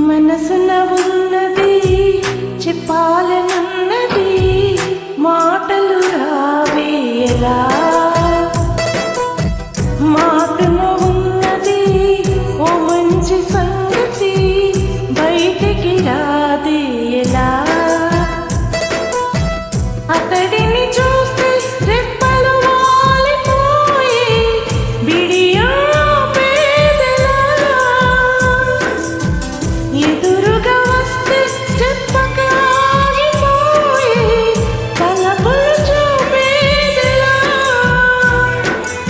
మనసున ఉన్నది చెప్పాలనున్నది మాటలు రావేలా మాటన ఉన్నది ఓ మంచి సంగతి బయటికి రాదేలా అతడిని చూస్తే రెప్పలు వాలిపోయి బిడియా పేదలా ఎదురుగా వస్తే చెప్పకాగిపోయి తలపులు చూపేదలా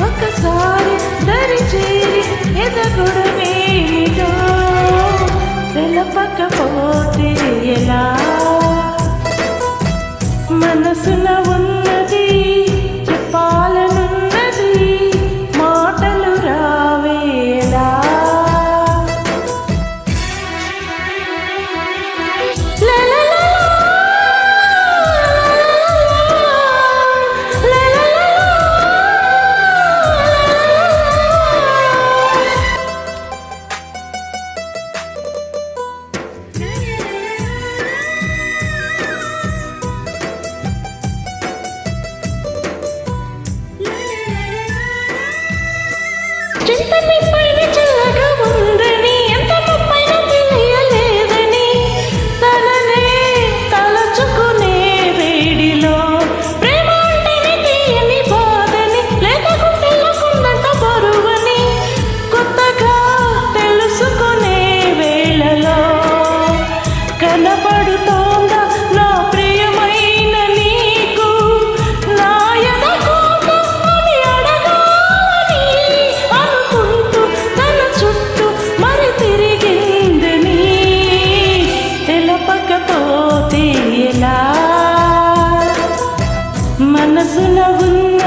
ఒకసారి దరి చేరి ఎదగొడవేమిటో తెలపకపోతే ఎలా మనసున ఉన్నది చెప్పాలనున్నది మాటలు రావేలా చింత మీ పైన చల్లగా ఉందని ఎంత ముప్పైనా తెలియలేదని తననే తలచుకునే వేడిలో ప్రేమ అంటేనే తీయని బాధని లేక గుండెలకుందంట బరువని కొత్తగా తెలుసుకునే వేళలో కనబడుతోందా నా ప్రియమైన నీకు నా ఎదకోత అని అడగాలని అనుకుంటూ తన చుట్టూ మరి తిరిగిందని తెలపకపోతే ఎలా మనసున ఉన్న